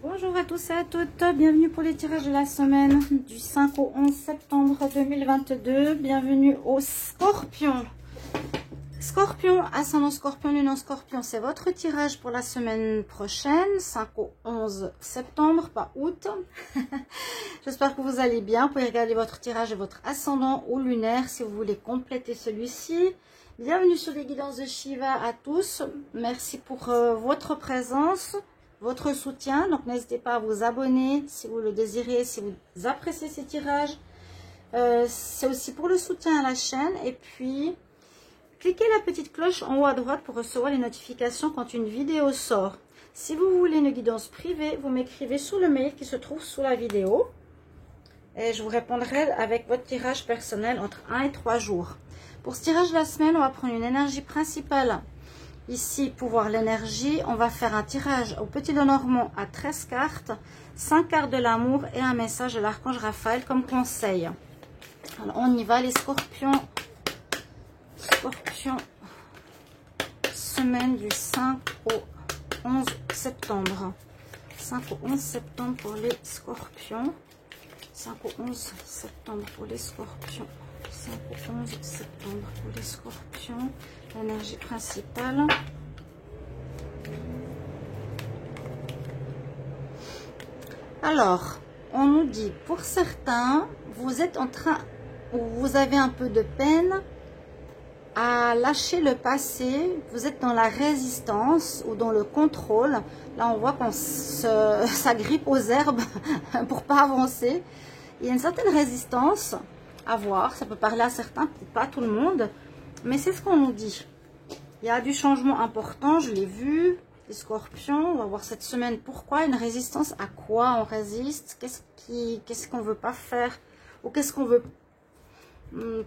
Bonjour à tous et à toutes, bienvenue pour les tirages de la semaine du 5 au 11 septembre 2022. Bienvenue au Scorpion. Scorpion, ascendant Scorpion, lune en Scorpion, c'est votre tirage pour la semaine prochaine, 5 au 11 septembre, pas août. J'espère que vous allez bien. Vous pouvez regarder votre tirage et votre ascendant ou lunaire si vous voulez compléter celui-ci. Bienvenue sur les guidances de Shiva à tous. Merci pour votre présence, votre soutien. Donc n'hésitez pas à vous abonner si vous le désirez, si vous appréciez ces tirages. C'est aussi pour le soutien à la chaîne. Et puis, cliquez la petite cloche en haut à droite pour recevoir les notifications quand une vidéo sort. Si vous voulez une guidance privée, vous m'écrivez sous le mail qui se trouve sous la vidéo. Et je vous répondrai avec votre tirage personnel entre 1 et 3 jours. Pour ce tirage de la semaine, on va prendre une énergie principale. Ici, pour voir l'énergie, on va faire un tirage au Petit Lenormand à 13 cartes, 5 cartes de l'amour et un message de l'archange Raphaël comme conseil. Alors, on y va les scorpions. Scorpion, semaine du 5 au 11 septembre. 5 au 11 septembre pour les scorpions. 5 au 11 septembre pour les scorpions. 5 au 11 septembre pour les scorpions. L'énergie principale. Alors, on nous dit, pour certains, vous êtes en train, ou vous avez un peu de peine à lâcher le passé, vous êtes dans la résistance ou dans le contrôle. Là, on voit qu'on s'agrippe aux herbes pour pas avancer. Il y a une certaine résistance à voir, ça peut parler à certains, pas à tout le monde, mais c'est ce qu'on nous dit. Il y a du changement important, je l'ai vu, les scorpions, on va voir cette semaine pourquoi, une résistance à quoi on résiste, qu'est-ce qu'on veut pas faire, ou qu'est-ce qu'on veut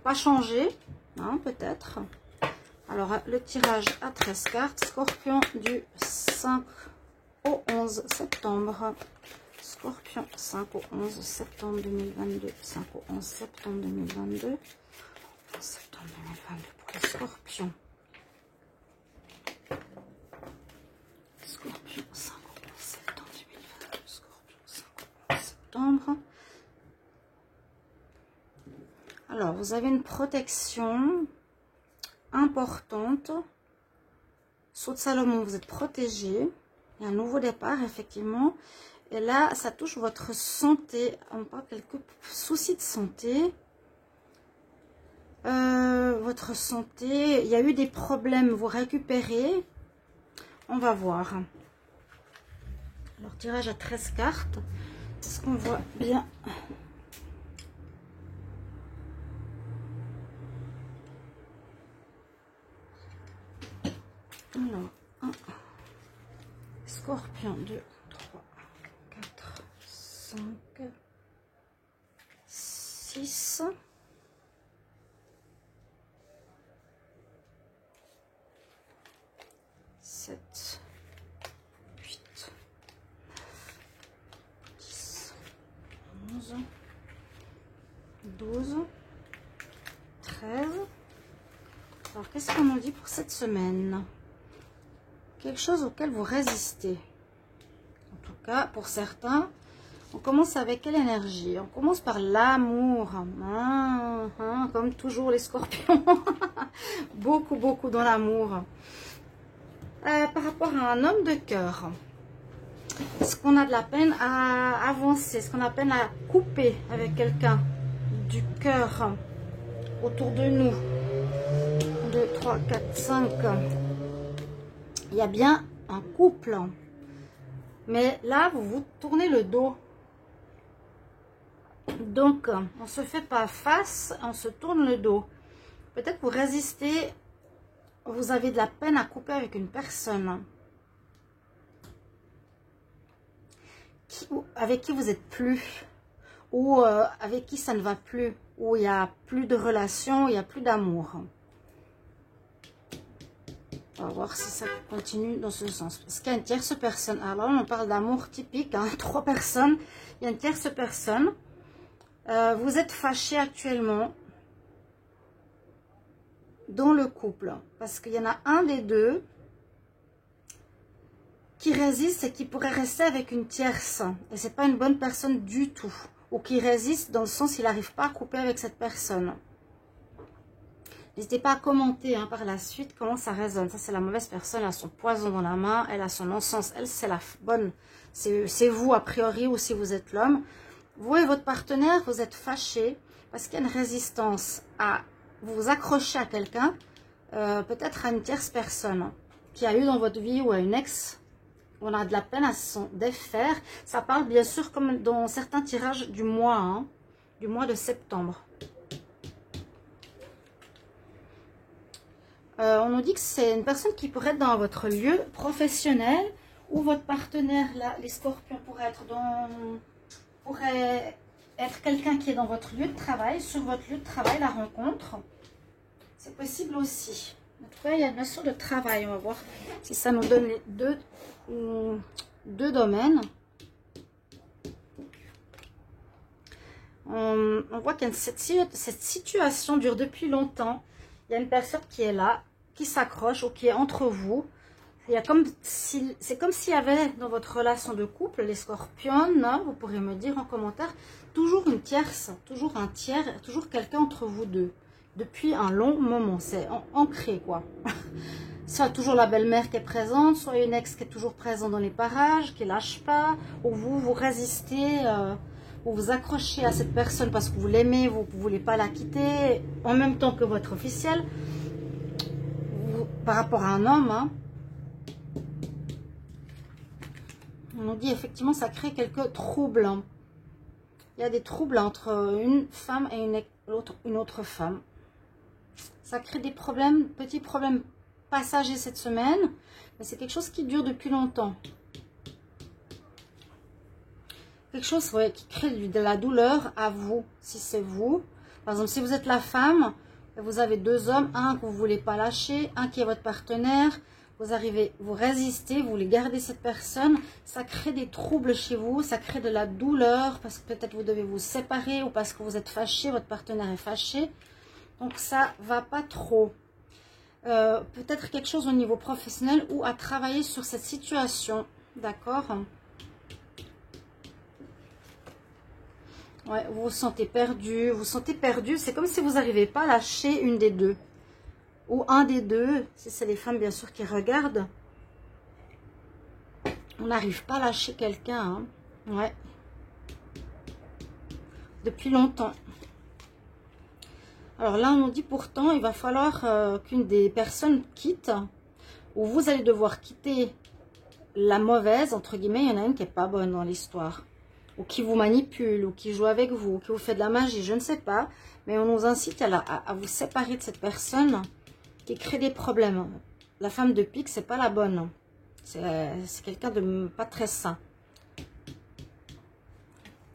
pas changer, hein, peut-être. Alors, le tirage à 13 cartes, scorpion du 5 au 11 septembre. Scorpion, 5 au 11 septembre 2022. 5 au 11 septembre 2022. Septembre 2022 pour les scorpions. Scorpion, 5 au 11 septembre 2022. Scorpion, 5 au 11 septembre. Alors, vous avez une protection importante. Sceau de Salomon, vous êtes protégé. Il y a un nouveau départ, effectivement. Et là, ça touche votre santé. On parle quelques soucis de santé. Votre santé, il y a eu des problèmes, vous récupérez. On va voir. Alors, tirage à 13 cartes. Est-ce qu'on voit bien? Alors, 1, scorpion, 2, 3, 4, 5, 6, 7, 8, 10, 11, 12, 13. Alors, qu'est-ce qu'on nous dit pour cette semaine? Quelque chose auquel vous résistez. En tout cas, pour certains, on commence avec quelle énergie? On commence par l'amour. Comme toujours les scorpions. beaucoup dans l'amour. Par rapport à un homme de cœur, est-ce qu'on a de la peine à avancer? Est-ce qu'on a peine à couper avec quelqu'un du cœur autour de nous? 2, 3, 4, 5. Il y a bien un couple. Mais là, vous vous tournez le dos. Donc, on ne se fait pas face, on se tourne le dos. Peut-être vous résistez, vous avez de la peine à couper avec une personne avec qui vous n'êtes plus, ou avec qui ça ne va plus, où il n'y a plus de relation, il n'y a plus d'amour. On va voir si ça continue dans ce sens. Parce qu'il y a une tierce personne. Alors, on parle d'amour typique, hein, 3 personnes. Il y a une tierce personne. Vous êtes fâchés actuellement dans le couple. Parce qu'il y en a un des deux qui résiste et qui pourrait rester avec une tierce. Et c'est pas une bonne personne du tout. Ou qui résiste dans le sens qu'il n'arrive pas à couper avec cette personne. N'hésitez pas à commenter hein, par la suite comment ça résonne. Ça, c'est la mauvaise personne. Elle a son poison dans la main. Elle a son encens. Elle, c'est la bonne. C'est vous, a priori, ou si vous êtes l'homme. Vous et votre partenaire, vous êtes fâchés parce qu'il y a une résistance à vous accrocher à quelqu'un, peut-être à une tierce personne qui a eu dans votre vie ou à une ex. On a de la peine à s'en défaire. Ça parle bien sûr comme dans certains tirages du mois, hein, du mois de septembre. On nous dit que c'est une personne qui pourrait être dans votre lieu professionnel ou votre partenaire, là, les scorpions, pourrait être quelqu'un qui est dans votre lieu de travail, sur votre lieu de travail, la rencontre. C'est possible aussi. En tout cas, il y a une notion de travail. On va voir si ça nous donne les deux domaines. On voit que cette situation dure depuis longtemps. Il y a une personne qui est là, qui s'accroche ou qui est entre vous. C'est comme s'il y avait dans votre relation de couple, les scorpions, vous pourrez me dire en commentaire, toujours une tierce, toujours un tiers, toujours quelqu'un entre vous deux. Depuis un long moment, c'est ancré quoi. Soit toujours la belle-mère qui est présente, soit une ex qui est toujours présente dans les parages, qui ne lâche pas, ou vous résistez, ou vous accrochez à cette personne parce que vous l'aimez, vous ne voulez pas la quitter, en même temps que votre officiel, par rapport à un homme. Hein. On nous dit effectivement ça crée quelques troubles. Hein. Il y a des troubles entre une femme et une autre femme. Ça crée des problèmes, petits problèmes passagers cette semaine, mais c'est quelque chose qui dure depuis longtemps. Quelque chose qui crée de la douleur à vous, si c'est vous. Par exemple, si vous êtes la femme, vous avez deux hommes, un que vous ne voulez pas lâcher, un qui est votre partenaire, vous résistez, vous voulez garder cette personne, ça crée des troubles chez vous, ça crée de la douleur, parce que peut-être vous devez vous séparer, ou parce que vous êtes fâché, votre partenaire est fâché. Donc ça va pas trop. Peut-être quelque chose au niveau professionnel ou à travailler sur cette situation. D'accord? Ouais, vous vous sentez perdu. C'est comme si vous n'arrivez pas à lâcher une des deux. Ou un des deux. Si c'est les femmes, bien sûr, qui regardent. On n'arrive pas à lâcher quelqu'un. Hein. Ouais. Depuis longtemps. Alors là, on nous dit pourtant, il va falloir qu'une des personnes quitte, ou vous allez devoir quitter la mauvaise, entre guillemets, il y en a une qui n'est pas bonne dans l'histoire, ou qui vous manipule, ou qui joue avec vous, ou qui vous fait de la magie, je ne sais pas, mais on nous incite à vous séparer de cette personne qui crée des problèmes. La femme de pique, c'est pas la bonne, c'est quelqu'un de pas très sain.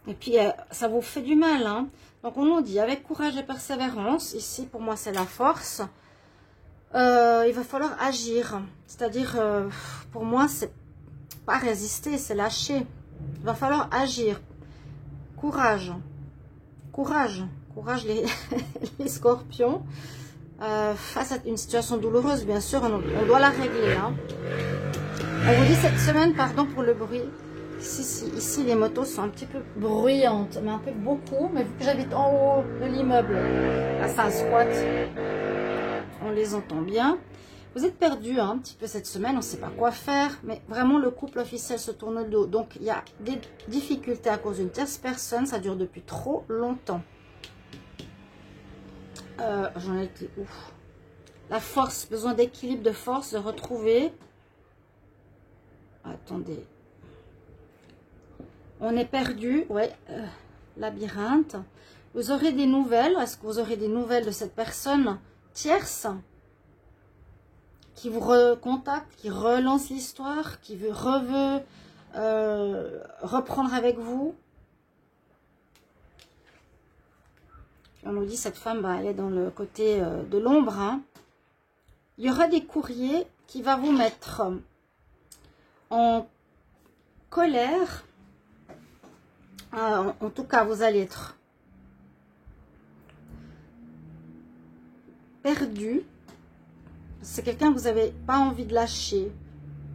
Et puis, ça vous fait du mal, hein. Donc, on nous dit, avec courage et persévérance, ici, pour moi, c'est la force, il va falloir agir. C'est-à-dire, pour moi, c'est pas résister, c'est lâcher. Il va falloir agir. Courage. Courage. Courage, les scorpions. Face à une situation douloureuse, bien sûr, on doit la régler. Hein. On vous dit cette semaine, pardon pour le bruit. Ici, les motos sont un petit peu bruyantes, mais un peu beaucoup. Mais vu que j'habite en haut de l'immeuble, là, c'est un squat, on les entend bien. Vous êtes perdu hein, un petit peu cette semaine, on ne sait pas quoi faire. Mais vraiment, le couple officiel se tourne le dos. Donc, il y a des difficultés à cause d'une tierce personne. Ça dure depuis trop longtemps. J'en ai été où? La force, besoin d'équilibre, de force, de retrouver. Attendez. On est perdu, ouais, labyrinthe. Vous aurez des nouvelles, est-ce que vous aurez des nouvelles de cette personne tierce qui vous recontacte, qui relance l'histoire, qui veut reprendre avec vous? On nous dit cette femme, bah, elle est dans le côté de l'ombre. Hein. Il y aura des courriers qui vont vous mettre en colère. En tout cas, vous allez être perdu. C'est quelqu'un que vous n'avez pas envie de lâcher.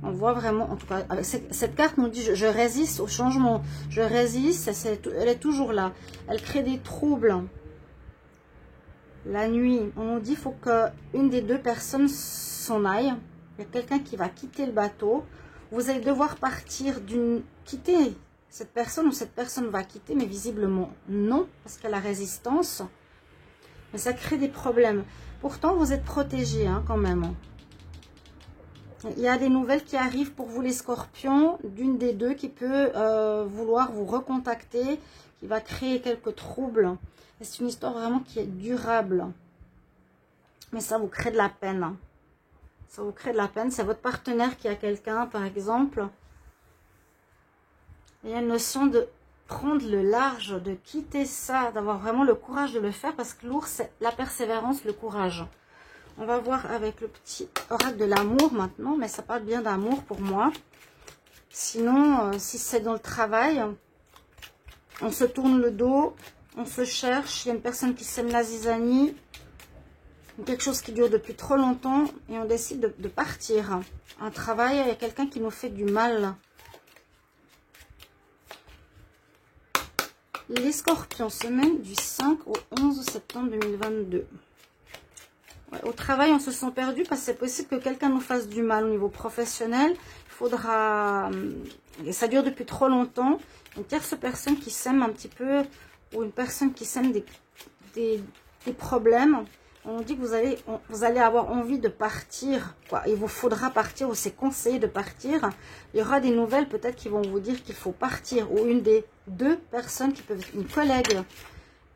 On voit vraiment, en tout cas, avec cette carte nous dit je résiste au changement. Je résiste, elle est toujours là. Elle crée des troubles. La nuit, on nous dit qu'il faut qu'une des deux personnes s'en aille. Il y a quelqu'un qui va quitter le bateau. Vous allez devoir partir quitter cette personne ou cette personne va quitter, mais visiblement non, parce qu'il y a la résistance. Mais ça crée des problèmes. Pourtant, vous êtes protégés hein, quand même. Il y a des nouvelles qui arrivent pour vous les scorpions, d'une des deux qui peut vouloir vous recontacter, qui va créer quelques troubles. C'est une histoire vraiment qui est durable. Mais ça vous crée de la peine. Ça vous crée de la peine. C'est votre partenaire qui a quelqu'un, par exemple. Il y a une notion de prendre le large, de quitter ça, d'avoir vraiment le courage de le faire. Parce que l'ours, c'est la persévérance, le courage. On va voir avec le petit oracle de l'amour maintenant. Mais ça parle bien d'amour pour moi. Sinon, si c'est dans le travail, on se tourne le dos. On se cherche, il y a une personne qui sème la zizanie, quelque chose qui dure depuis trop longtemps et on décide de partir. Un travail, il y a quelqu'un qui nous fait du mal. Les scorpions, semaine du 5 au 11 septembre 2022. Ouais, au travail, on se sent perdu parce que c'est possible que quelqu'un nous fasse du mal au niveau professionnel. Il faudra... Et ça dure depuis trop longtemps. Une tierce personne qui sème un petit peu... ou une personne qui sème des problèmes, on dit que vous allez avoir envie de partir, quoi. Il vous faudra partir, ou c'est conseillé de partir. Il y aura des nouvelles peut-être qui vont vous dire qu'il faut partir, ou une des deux personnes qui peuvent être une collègue,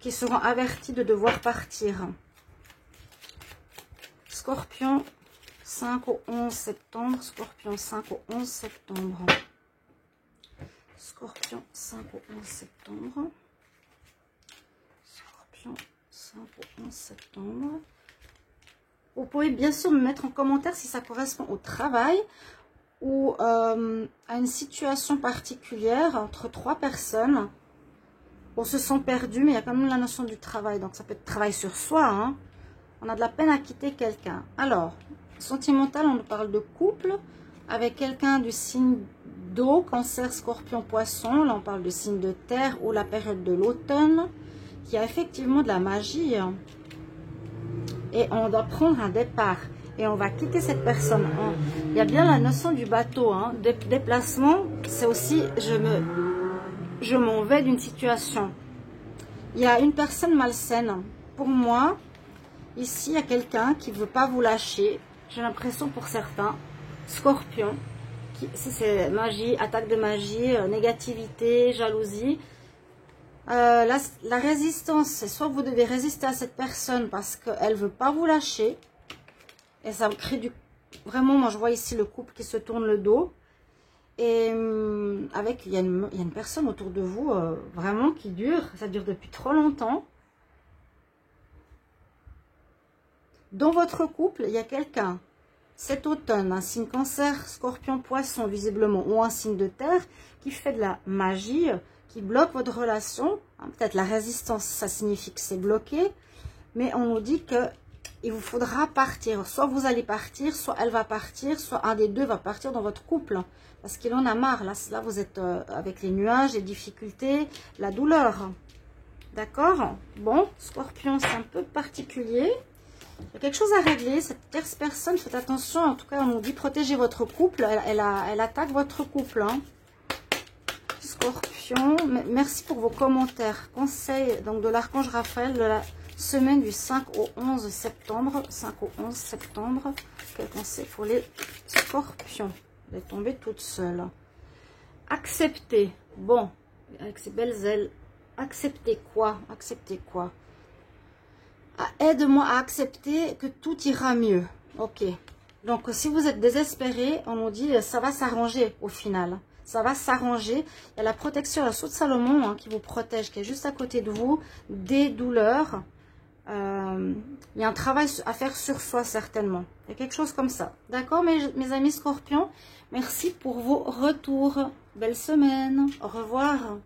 qui seront averties de devoir partir. Scorpion, 5 au 11 septembre, Scorpion, 5 au 11 septembre. Scorpion, 5 au 11 septembre. 5 au 11 septembre. Vous pouvez bien sûr me mettre en commentaire si ça correspond au travail ou à une situation particulière entre trois personnes. On se sent perdu, mais il y a quand même la notion du travail. Donc ça peut être travail sur soi. Hein. On a de la peine à quitter quelqu'un. Alors, sentimental, on nous parle de couple avec quelqu'un du signe d'eau, cancer, scorpion, poisson. Là, on parle de signe de terre ou la période de l'automne. Il y a effectivement de la magie et on doit prendre un départ et on va quitter cette personne. Il y a bien la notion du bateau, hein. Déplacement, c'est aussi je m'en vais d'une situation. Il y a une personne malsaine. Pour moi, ici, il y a quelqu'un qui ne veut pas vous lâcher. J'ai l'impression pour certains, scorpion, si c'est magie, attaque de magie, négativité, jalousie. La résistance, c'est soit vous devez résister à cette personne parce qu'elle ne veut pas vous lâcher. Et ça crée du... Vraiment, moi je vois ici le couple qui se tourne le dos. Et il y a une personne autour de vous vraiment qui dure. Ça dure depuis trop longtemps. Dans votre couple, il y a quelqu'un, cet automne, un signe cancer, scorpion, poisson visiblement, ou un signe de terre, qui fait de la magie, qui bloque votre relation. Peut-être la résistance, ça signifie que c'est bloqué. Mais on nous dit qu'il vous faudra partir. Soit vous allez partir, soit elle va partir, soit un des deux va partir dans votre couple. Parce qu'il en a marre. Là vous êtes avec les nuages, les difficultés, la douleur. D'accord? Bon, scorpion, c'est un peu particulier. Il y a quelque chose à régler. Cette tierce personne, faites attention. En tout cas, on nous dit protégez votre couple. Elle attaque votre couple. Hein. Scorpion, merci pour vos commentaires. Conseil donc de l'archange Raphaël de la semaine du 5 au 11 septembre. 5 au 11 septembre. Quel conseil pour les scorpions? Elle est tombée toute seule. Accepter. Bon, avec ses belles ailes. Accepter quoi? Accepter quoi? Aide-moi à accepter que tout ira mieux. Ok. Donc, si vous êtes désespéré, on nous dit ça va s'arranger au final. Ça va s'arranger. Il y a la protection, la soude Salomon hein, qui vous protège, qui est juste à côté de vous, des douleurs. Il y a un travail à faire sur soi certainement. Il y a quelque chose comme ça. D'accord, mes amis scorpions? Merci pour vos retours. Belle semaine. Au revoir.